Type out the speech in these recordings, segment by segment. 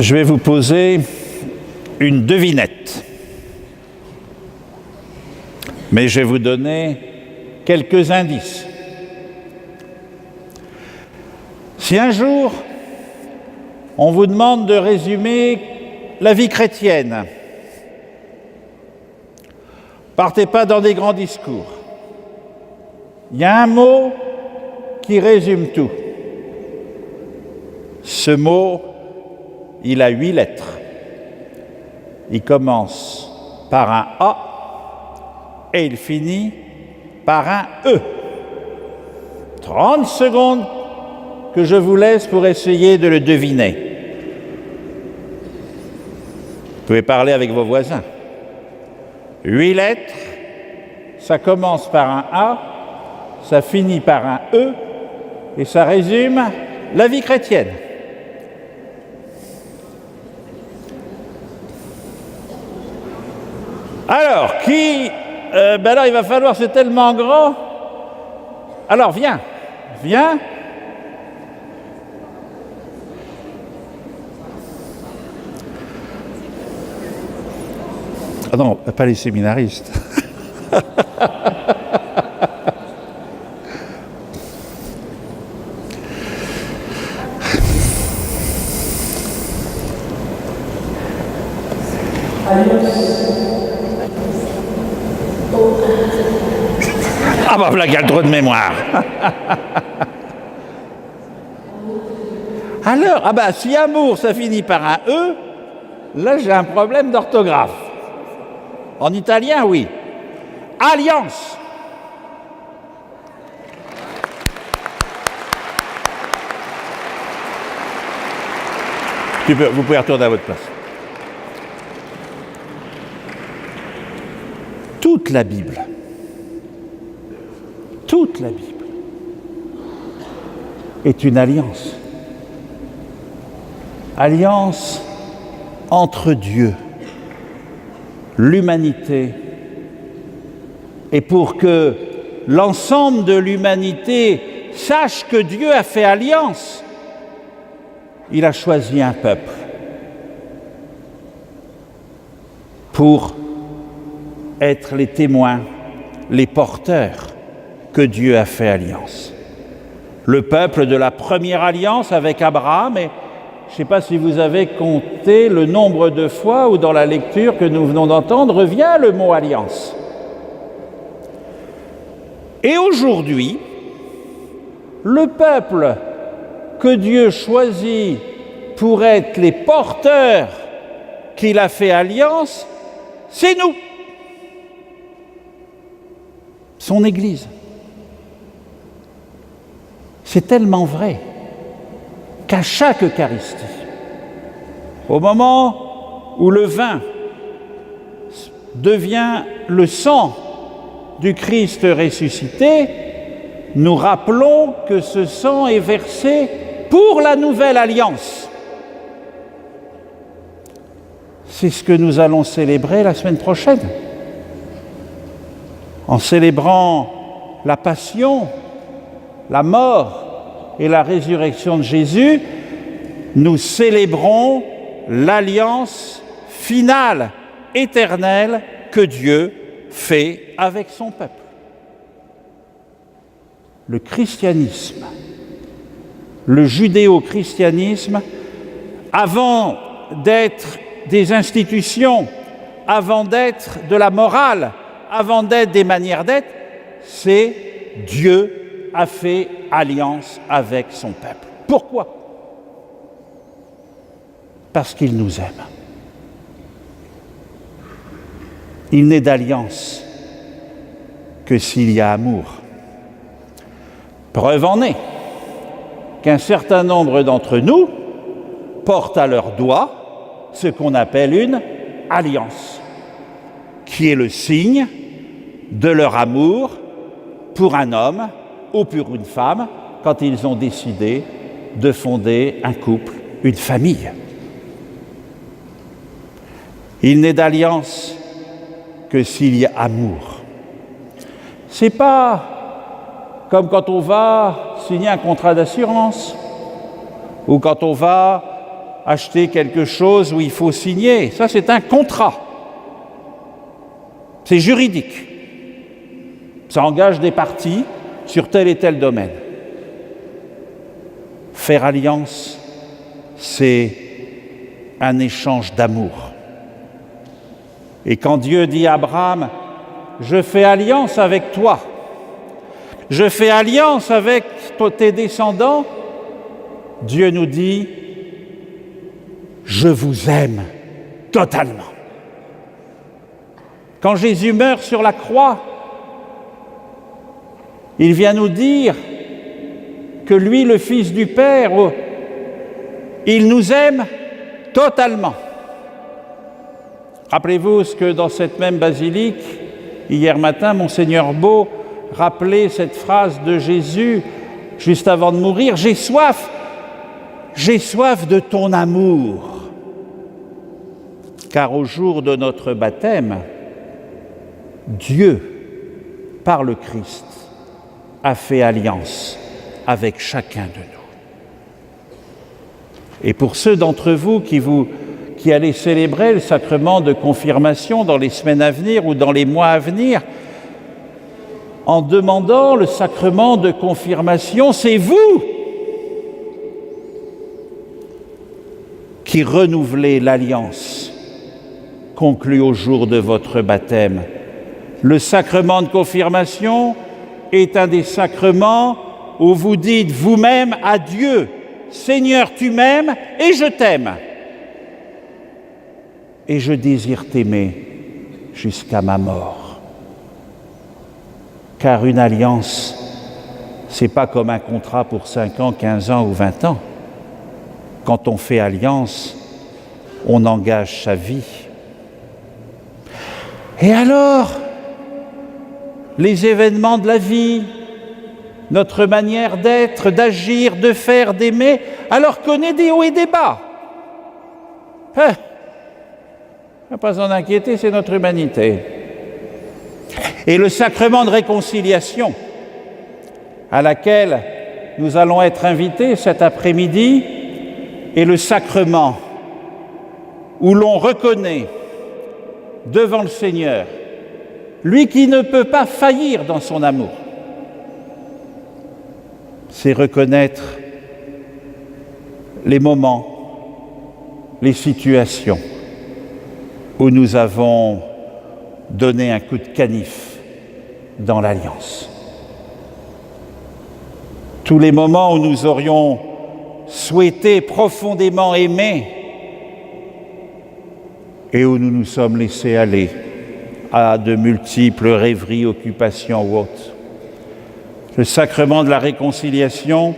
Je vais vous poser une devinette. Mais je vais vous donner quelques indices. Si un jour, on vous demande de résumer la vie chrétienne, partez pas dans des grands discours. Il y a un mot qui résume tout. Ce mot, il a 8 lettres. Il commence par un A et il finit par un E. 30 secondes que je vous laisse pour essayer de le deviner. Vous pouvez parler avec vos voisins. 8 lettres, ça commence par un A, ça finit par un E et ça résume la vie chrétienne. Alors, alors il va falloir, c'est tellement grand. Alors, viens. Ah non, pas les séminaristes. Ah bah voilà, il y a le droit de mémoire. Alors, si amour ça finit par un E, là j'ai un problème d'orthographe. En italien, oui. Alliance. Vous pouvez retourner à votre place. Toute la Bible est une alliance. Alliance entre Dieu, l'humanité, et pour que l'ensemble de l'humanité sache que Dieu a fait alliance, il a choisi un peuple pour être les témoins, les porteurs que Dieu a fait alliance. Le peuple de la première alliance avec Abraham, et je ne sais pas si vous avez compté le nombre de fois où dans la lecture que nous venons d'entendre revient le mot alliance. Et aujourd'hui, le peuple que Dieu choisit pour être les porteurs qu'il a fait alliance, c'est nous, son Église. C'est tellement vrai qu'à chaque Eucharistie, au moment où le vin devient le sang du Christ ressuscité, nous rappelons que ce sang est versé pour la nouvelle alliance. C'est ce que nous allons célébrer la semaine prochaine. En célébrant la passion, la mort et la résurrection de Jésus, nous célébrons l'alliance finale, éternelle, que Dieu fait avec son peuple. Le christianisme, le judéo-christianisme, avant d'être des institutions, avant d'être de la morale, avant d'être des manières d'être, c'est Dieu a fait alliance avec son peuple. Pourquoi ? Parce qu'il nous aime. Il n'est d'alliance que s'il y a amour. Preuve en est qu'un certain nombre d'entre nous portent à leur doigt ce qu'on appelle une alliance, qui est le signe de leur amour pour un homme ou pour une femme quand ils ont décidé de fonder un couple, une famille. Il n'est d'alliance que s'il y a amour. C'est pas comme quand on va signer un contrat d'assurance ou quand on va acheter quelque chose où il faut signer. Ça, c'est un contrat. C'est juridique. Ça engage des parties sur tel et tel domaine. Faire alliance, c'est un échange d'amour. Et quand Dieu dit à Abraham, « Je fais alliance avec toi, je fais alliance avec tes descendants », Dieu nous dit, « Je vous aime totalement ». Quand Jésus meurt sur la croix, il vient nous dire que lui, le Fils du Père, il nous aime totalement. Rappelez-vous ce que dans cette même basilique, hier matin, Monseigneur Beau rappelait cette phrase de Jésus juste avant de mourir, « J'ai soif de ton amour ». Car au jour de notre baptême, Dieu, par le Christ, a fait alliance avec chacun de nous. Et pour ceux d'entre vous qui allez célébrer le sacrement de confirmation dans les semaines à venir ou dans les mois à venir, en demandant le sacrement de confirmation, c'est vous qui renouvelez l'alliance conclue au jour de votre baptême. Le sacrement de confirmation est un des sacrements où vous dites vous-même à Dieu, « Seigneur, tu m'aimes et je t'aime. Et je désire t'aimer jusqu'à ma mort. » Car une alliance, ce n'est pas comme un contrat pour 5 ans, 15 ans ou 20 ans. Quand on fait alliance, on engage sa vie. Et alors, les événements de la vie, notre manière d'être, d'agir, de faire, d'aimer, alors qu'on est des hauts et des bas. Pas s'en inquiéter, c'est notre humanité. Et le sacrement de réconciliation, à laquelle nous allons être invités cet après-midi, est le sacrement où l'on reconnaît devant le Seigneur, lui qui ne peut pas faillir dans son amour, c'est reconnaître les moments, les situations où nous avons donné un coup de canif dans l'alliance. Tous les moments où nous aurions souhaité profondément aimer et où nous nous sommes laissés aller à de multiples rêveries, occupations ou autres. Le sacrement de la réconciliation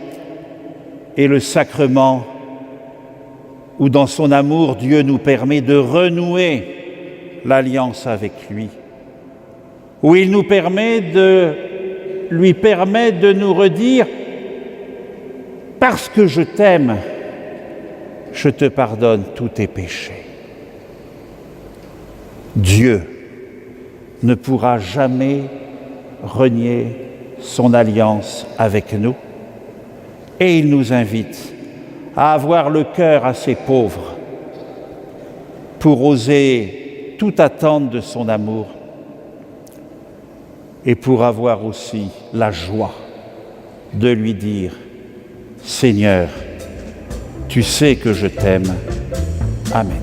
est le sacrement où, dans son amour, Dieu nous permet de renouer l'alliance avec lui, où il nous permet lui permet de nous redire « Parce que je t'aime, je te pardonne tous tes péchés ». Dieu ne pourra jamais renier son alliance avec nous et il nous invite à avoir le cœur assez pauvre pour oser tout attendre de son amour et pour avoir aussi la joie de lui dire « Seigneur, tu sais que je t'aime. Amen ».